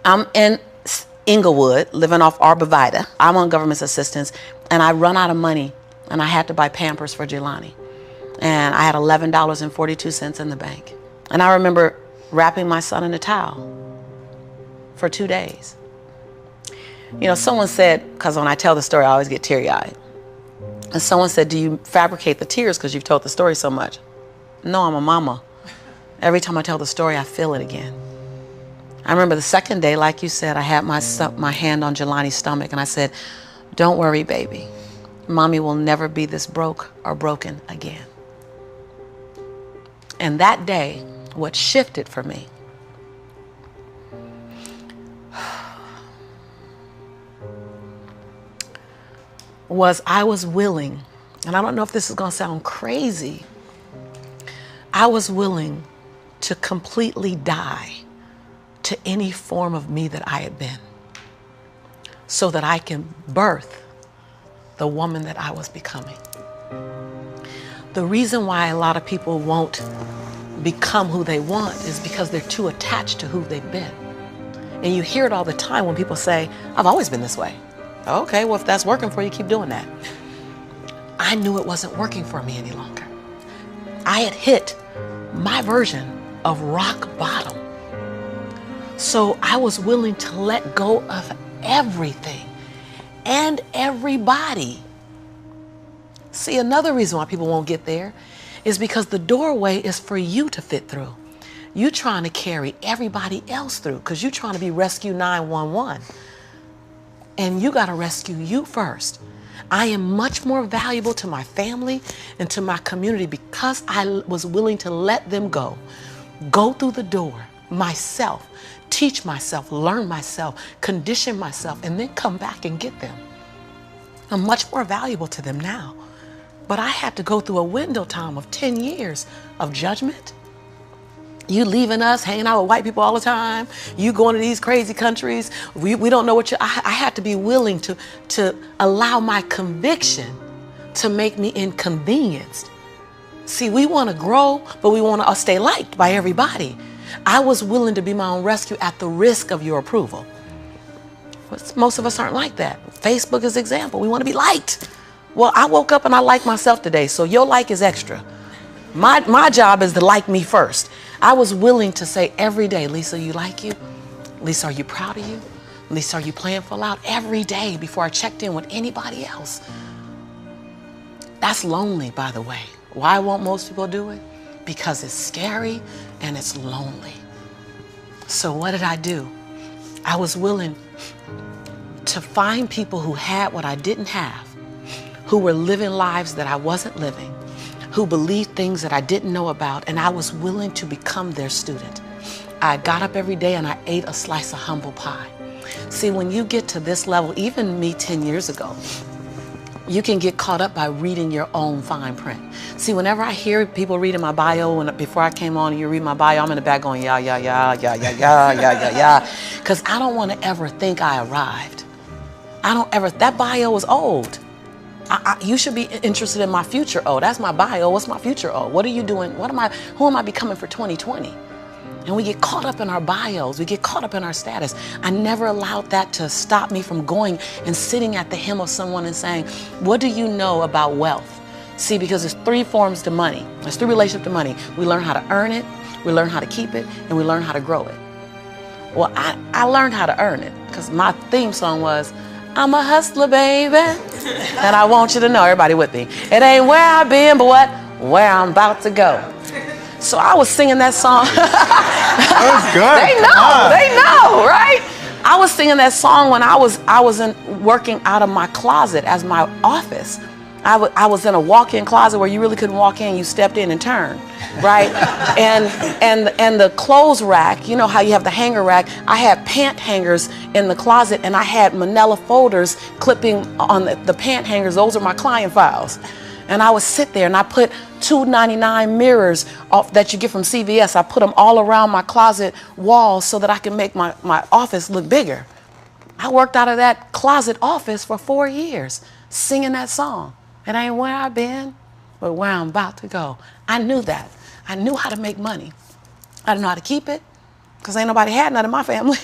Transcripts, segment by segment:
I'm in Inglewood, living off Arborvitae. I'm on government assistance, and I run out of money, and I had to buy Pampers for Jelani. And I had $11.42 in the bank. And I remember wrapping my son in a towel for 2 days. You know, someone said, because when I tell the story, I always get teary-eyed. And someone said, do you fabricate the tears because you've told the story so much? No, I'm a mama. Every time I tell the story, I feel it again. I remember the second day, like you said, I had my hand on Jelani's stomach, and I said, don't worry, baby. Mommy will never be this broke or broken again. And that day, what shifted for me was I was willing, and I don't know if this is going to sound crazy, I was willing to completely die to any form of me that I had been so that I can birth the woman that I was becoming. The reason why a lot of people won't become who they want is because they're too attached to who they've been. And you hear it all the time when people say, I've always been this way. Okay, well, if that's working for you, keep doing that. I knew it wasn't working for me any longer. I had hit my version of rock bottom. So I was willing to let go of everything and everybody. See, another reason why people won't get there is because the doorway is for you to fit through. You trying to carry everybody else through because you're trying to be Rescue 911. And you got to rescue you first. I am much more valuable to my family and to my community because I was willing to let them go through the door myself, teach myself, learn myself, condition myself, and then come back and get them. I'm much more valuable to them now. But I had to go through a window time of 10 years of judgment. You leaving us, hanging out with white people all the time. You going to these crazy countries. We don't know what you... I had to be willing to allow my conviction to make me inconvenienced. See, we want to grow, but we want to stay liked by everybody. I was willing to be my own rescue at the risk of your approval. But most of us aren't like that. Facebook is an example. We want to be liked. Well, I woke up and I like myself today, so your like is extra. My job is to like me first. I was willing to say every day, Lisa, you like you? Lisa, are you proud of you? Lisa, are you playing full out? Every day before I checked in with anybody else. That's lonely, by the way. Why won't most people do it? Because it's scary and it's lonely. So what did I do? I was willing to find people who had what I didn't have, who were living lives that I wasn't living, who believed things that I didn't know about, and I was willing to become their student. I got up every day and I ate a slice of humble pie. See, when you get to this level, even me 10 years ago, you can get caught up by reading your own fine print. See, whenever I hear people reading my bio, before I came on, you read my bio, I'm in the back going, yeah, yeah, yeah, yeah, yeah, yeah, yeah, yeah, yeah. Because I don't want to ever think I arrived. That bio is old. You should be interested in my future. Oh, that's my bio. What's my future? Oh, what are you doing? Who am I becoming for 2020? And we get caught up in our bios. We get caught up in our status. I never allowed that to stop me from going and sitting at the hem of someone and saying, what do you know about wealth? See, because there's 3 forms to money. There's 3 relationships to money. We learn how to earn it, we learn how to keep it, and we learn how to grow it. Well, I learned how to earn it because my theme song was, I'm a hustler, baby. And I want you to know, everybody with me, it ain't where I've been, but where I'm about to go. So I was singing that song. That was good. They know, right? I was singing that song when I was working out of my closet as my office. I was in a walk-in closet where you really couldn't walk in, you stepped in and turned, right? and the clothes rack, you know how you have the hanger rack, I had pant hangers in the closet and I had manila folders clipping on the pant hangers. Those are my client files. And I would sit there and I put $2.99 mirrors that you get from CVS. I put them all around my closet walls so that I can make my office look bigger. I worked out of that closet office for 4 years, singing that song. It ain't where I've been, but where I'm about to go. I knew that. I knew how to make money. I didn't know how to keep it, because ain't nobody had none in my family.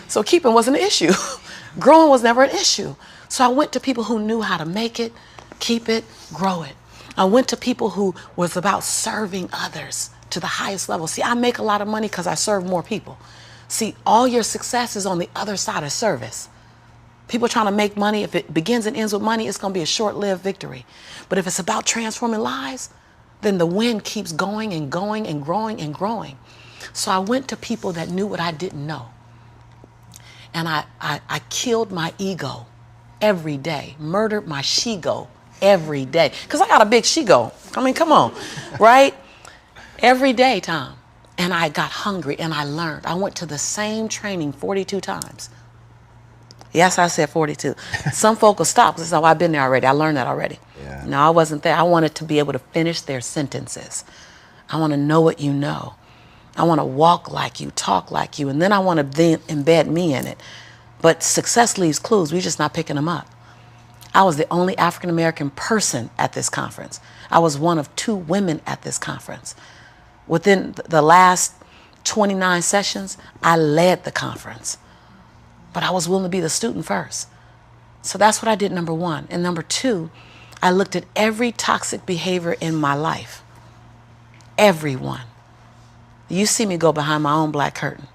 So keeping wasn't an issue. Growing was never an issue. So I went to people who knew how to make it, keep it, grow it. I went to people who was about serving others to the highest level. See, I make a lot of money because I serve more people. See, all your success is on the other side of service. People trying to make money, if it begins and ends with money, it's going to be a short-lived victory. But if it's about transforming lives, then the wind keeps going and going and growing and growing. So I went to people that knew what I didn't know. And I killed my ego every day, murdered my she-go every day. Because I got a big she-go. I mean, come on, right? Every day, Tom. And I got hungry and I learned. I went to the same training 42 times. Yes, I said 42. Some folk will stop because oh, I've been there already. I learned that already. Yeah. No, I wasn't there. I wanted to be able to finish their sentences. I want to know what you know. I want to walk like you, talk like you, and then I want to then embed me in it. But success leaves clues. We're just not picking them up. I was the only African-American person at this conference. I was one of 2 women at this conference. Within the last 29 sessions, I led the conference. But I was willing to be the student first. So that's what I did, number 1. And number 2, I looked at every toxic behavior in my life. Everyone. You see me go behind my own black curtain.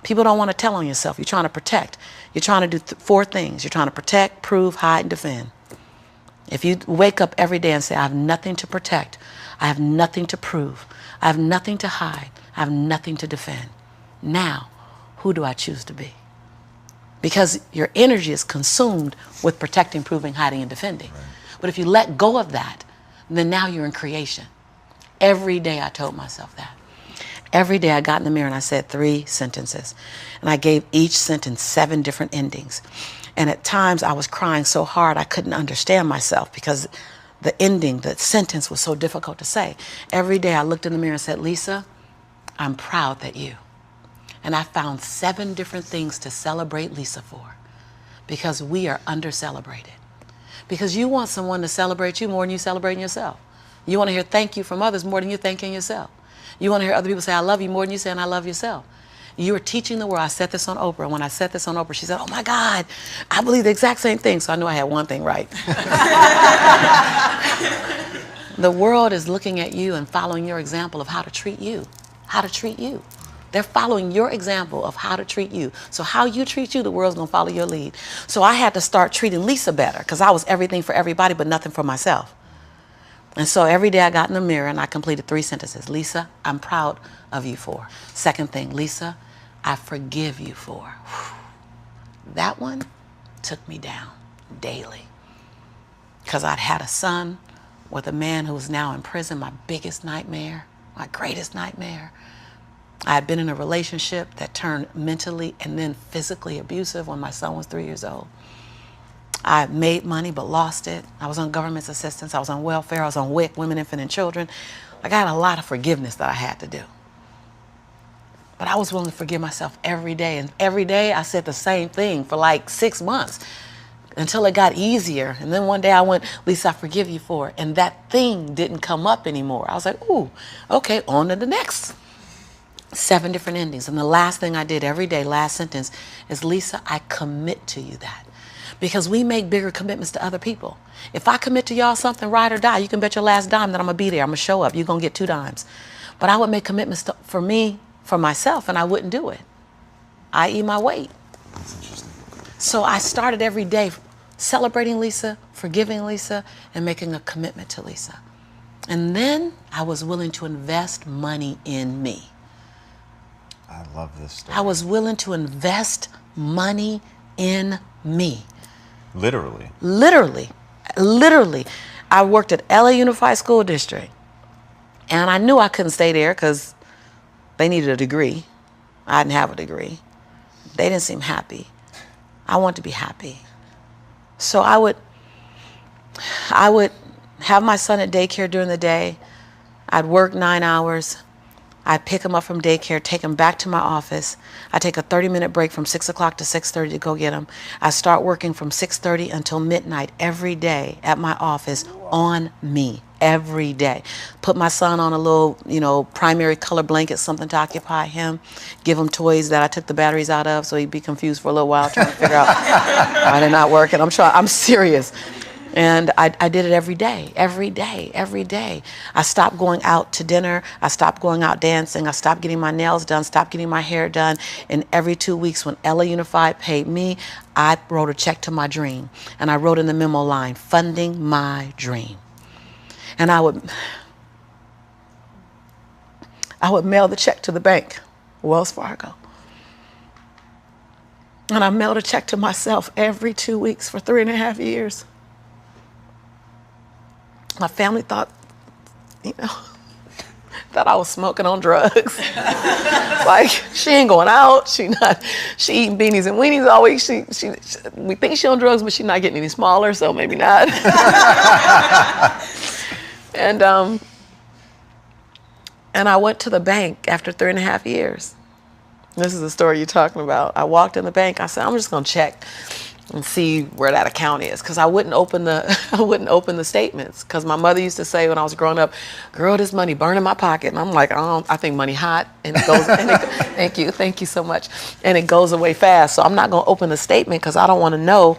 People don't want to tell on yourself. You're trying to protect. You're trying to do 4 things. You're trying to protect, prove, hide, and defend. If you wake up every day and say, I have nothing to protect, I have nothing to prove, I have nothing to hide, I have nothing to defend. Now, who do I choose to be? Because your energy is consumed with protecting, proving, hiding, and defending. Right. But if you let go of that, then now you're in creation. Every day I told myself that. Every day I got in the mirror and I said 3 sentences. And I gave each sentence 7 different endings. And at times I was crying so hard I couldn't understand myself because the ending, the sentence was so difficult to say. Every day I looked in the mirror and said, Lisa, I'm proud that you. And I found 7 different things to celebrate Lisa for because we are under-celebrated. Because you want someone to celebrate you more than you celebrating yourself. You want to hear thank you from others more than you're thanking yourself. You want to hear other people say, I love you more than you saying I love yourself. You are teaching the world. I said this on Oprah. And when I said this on Oprah, she said, oh my God, I believe the exact same thing. So I knew I had one thing right. The world is looking at you and following your example of how to treat you. How to treat you. They're following your example of how to treat you. So how you treat you, the world's going to follow your lead. So I had to start treating Lisa better because I was everything for everybody but nothing for myself. And so every day I got in the mirror and I completed 3 sentences. Lisa, I'm proud of you for. Second thing, Lisa, I forgive you for. That one took me down daily because I'd had a son with a man who was now in prison, my biggest nightmare, my greatest nightmare. I had been in a relationship that turned mentally and then physically abusive when my son was 3 years old. I made money but lost it. I was on government assistance. I was on welfare. I was on WIC, Women, Infant, and Children. I got a lot of forgiveness that I had to do. But I was willing to forgive myself every day. And every day I said the same thing for like 6 months until it got easier. And then one day I went, Lisa, I forgive you for it. And that thing didn't come up anymore. I was like, ooh, okay, on to the next. 7 different endings. And the last thing I did every day, last sentence, is Lisa, I commit to you that. Because we make bigger commitments to other people. If I commit to y'all something, ride or die, you can bet your last dime that I'm going to be there. I'm going to show up. You're going to get 2 dimes. But I would make commitments for me, for myself, and I wouldn't do it. I.e. my weight. That's interesting. So I started every day celebrating Lisa, forgiving Lisa, and making a commitment to Lisa. And then I was willing to invest money in me. I love this story. I was willing to invest money in me. Literally. Literally. Literally. I worked at LA Unified School District. And I knew I couldn't stay there because they needed a degree. I didn't have a degree. They didn't seem happy. I wanted to be happy. So I would have my son at daycare during the day. I'd work 9 hours. I'd pick him up from daycare, take him back to my office. I'd take a 30-minute break from 6 o'clock to 6:30 to go get him. I start working from 6:30 until midnight every day at my office on me, every day. Put my son on a little, primary color blanket, something to occupy him. Give him toys that I took the batteries out of so he'd be confused for a little while trying to figure out why they're not working. I'm serious. And I did it every day, every day, every day. I stopped going out to dinner. I stopped going out dancing. I stopped getting my nails done, stopped getting my hair done. And every 2 weeks when Ella Unified paid me, I wrote a check to my dream. And I wrote in the memo line, funding my dream. And I would mail the check to the bank, Wells Fargo. And I mailed a check to myself every 2 weeks for 3.5 years. My family thought, that I was smoking on drugs. Like, she ain't going out. She eating beanies and weenies all week. We think she on drugs, but she's not getting any smaller, so maybe not. And I went to the bank after 3.5 years. This is the story you're talking about. I walked in the bank. I said, I'm just gonna check and see where that account is, because I wouldn't open the statements, because my mother used to say when I was growing up, girl, this money burn in my pocket. And I'm like, I think money hot, and it goes. Thank you so much, and it goes away fast. So I'm not gonna open the statement because I don't want to know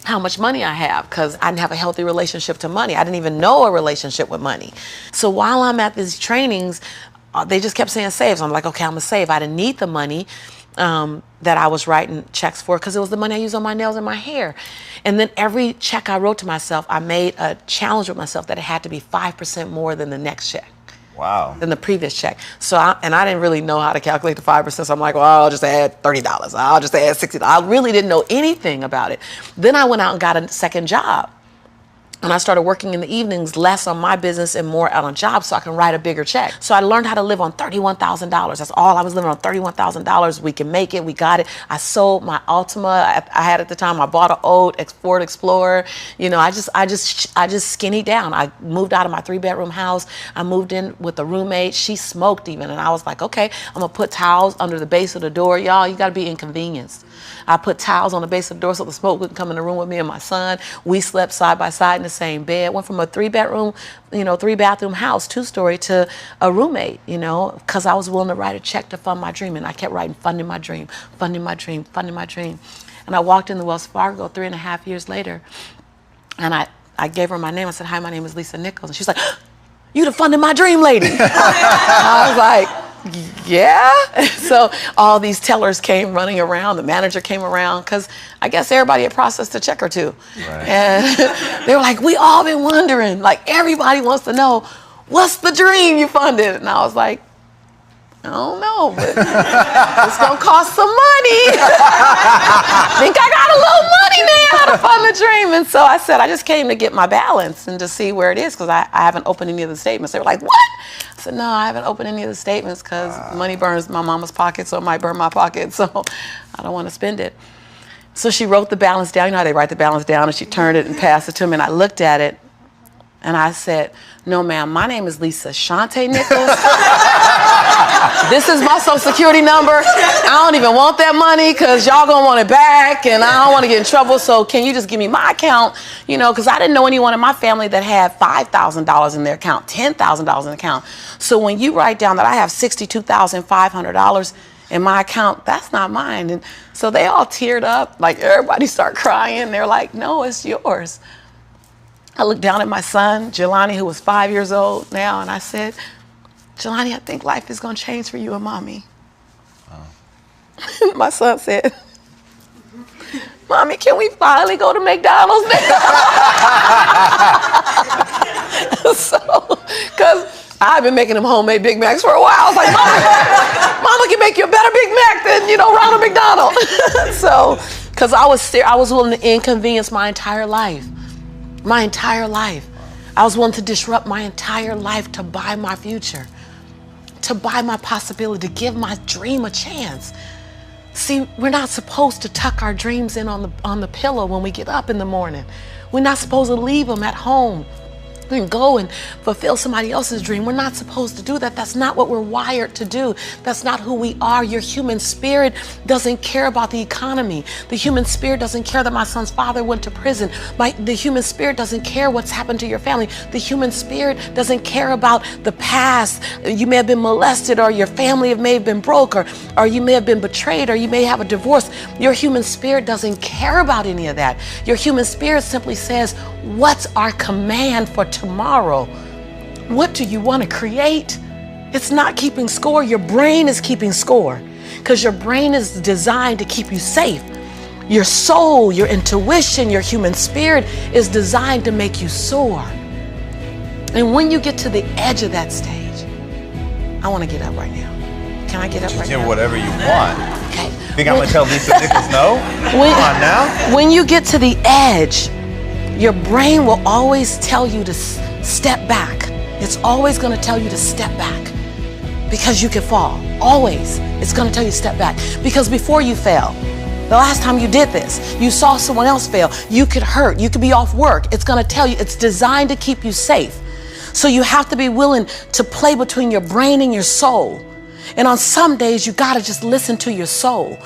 how much money I have, because I didn't have a healthy relationship to money. I didn't even know a relationship with money. So while I'm at these trainings, they just kept saying save. So I'm like, okay, I'm gonna save. I didn't need the money that I was writing checks for, because it was the money I used on my nails and my hair. And then every check I wrote to myself, I made a challenge with myself that it had to be 5% more than the next check. Wow. Than the previous check. So I didn't really know how to calculate the 5%. So I'm like, well, I'll just add $30. I'll just add $60. I really didn't know anything about it. Then I went out and got a second job. And I started working in the evenings, less on my business and more out on jobs, so I can write a bigger check. So I learned how to live on $31,000. That's all I was living on, $31,000. We can make it. We got it. I sold my Altima I had at the time. I bought an old Ford Explorer. I just skinnied down. I moved out of my 3-bedroom house. I moved in with a roommate. She smoked even, and I was like, okay, I'm gonna put towels under the base of the door. Y'all, you gotta be inconvenienced. I put towels on the base of the door so the smoke wouldn't come in the room with me and my son. We slept side by side in the same bed. Went from a 3-bedroom, 3-bathroom house, 2-story, to a roommate, because I was willing to write a check to fund my dream. And I kept writing, funding my dream, funding my dream, funding my dream. And I walked in the Wells Fargo 3.5 years later, and I gave her my name. I said, hi, my name is Lisa Nichols. And she's like, you the funding my dream lady. I was like, yeah. So all these tellers came running around. The manager came around, because I guess everybody had processed a check or two. Right. And they were like, we all been wondering, like everybody wants to know, what's the dream you funded? And I was like, I don't know, but it's gonna cost some money. Think I got a little money now to fund the dream. And so I said, I just came to get my balance and to see where it is, because I haven't opened any of the statements. They were like, what? I said, no, I haven't opened any of the statements because money burns my mama's pocket, so it might burn my pocket, so I don't want to spend it. So she wrote the balance down. You know how they write the balance down, and she turned it and passed it to me, and I looked at it, and I said, no, ma'am, my name is Lisa Shante Nichols. This is my social security number. I don't even want that money because y'all gonna want it back, and I don't want to get in trouble, so can you just give me my account? Because I didn't know anyone in my family that had $5,000 in their account, $10,000 in the account. So when you write down that I have $62,500 in my account, that's not mine. And so they all teared up, like everybody started crying. They're like, no, it's yours. I looked down at my son, Jelani, who was 5 years old now, and I said, Jelani, I think life is gonna change for you and mommy. Oh. My son said, Mommy, can we finally go to McDonald's now? So, because I've been making them homemade Big Macs for a while. I was like, Mama can make you a better Big Mac than, Ronald McDonald. So, because I was willing to inconvenience my entire life. My entire life. I was willing to disrupt my entire life to buy my future, to buy my possibility, to give my dream a chance. See, we're not supposed to tuck our dreams in on the pillow when we get up in the morning. We're not supposed to leave them at home and go and fulfill somebody else's dream. We're not supposed to do that. That's not what we're wired to do. That's not who we are. Your human spirit doesn't care about the economy. The human spirit doesn't care that my son's father went to prison. The human spirit doesn't care what's happened to your family. The human spirit doesn't care about the past. You may have been molested, or your family may have been broke, or you may have been betrayed, or you may have a divorce. Your human spirit doesn't care about any of that. Your human spirit simply says, what's our command for tomorrow? What do you want to create? It's not keeping score. Your brain is keeping score, because your brain is designed to keep you safe. Your soul, your intuition, your human spirit is designed to make you soar. And when you get to the edge of that stage, I want to get up right now. Can I get up right now? Do whatever you want. Okay. Think I'm going to tell Lisa Nichols no? Come on now. When you get to the edge, your brain will always tell you to step back. It's always going to tell you to step back, because you can fall. Always. It's going to tell you to step back. Because before you fell, the last time you did this, you saw someone else fail. You could hurt. You could be off work. It's going to tell you. It's designed to keep you safe. So you have to be willing to play between your brain and your soul. And on some days, you got to just listen to your soul.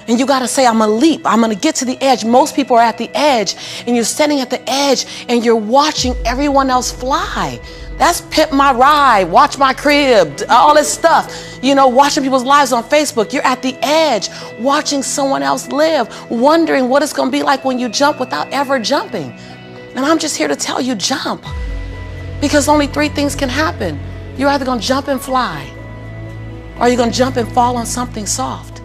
And you got to say, I'm going to leap. I'm going to get to the edge. Most people are at the edge, and you're standing at the edge and you're watching everyone else fly. That's Pimp My Ride, Watch My Crib, all this stuff. You know, watching people's lives on Facebook. You're at the edge, watching someone else live, wondering what it's going to be like when you jump without ever jumping. And I'm just here to tell you, jump. Because only three things can happen. You're either going to jump and fly, or you're going to jump and fall on something soft,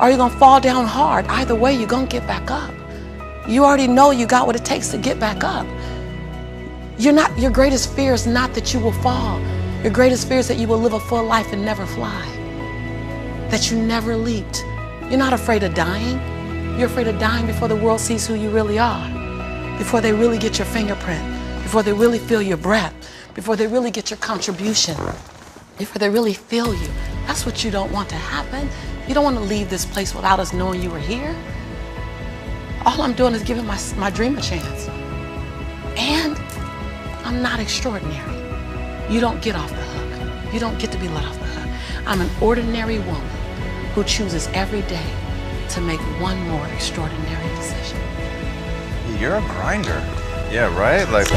or you're going to fall down hard. Either way, you're going to get back up. You already know you got what it takes to get back up. Your greatest fear is not that you will fall. Your greatest fear is that you will live a full life and never fly, that you never leaped. You're not afraid of dying. You're afraid of dying before the world sees who you really are, before they really get your fingerprint, before they really feel your breath, before they really get your contribution, before they really feel you. That's what you don't want to happen. You don't want to leave this place without us knowing you were here. All I'm doing is giving my dream a chance. And I'm not extraordinary. You don't get off the hook. You don't get to be let off the hook. I'm an ordinary woman who chooses every day to make one more extraordinary decision. You're a grinder. Yeah, right? Like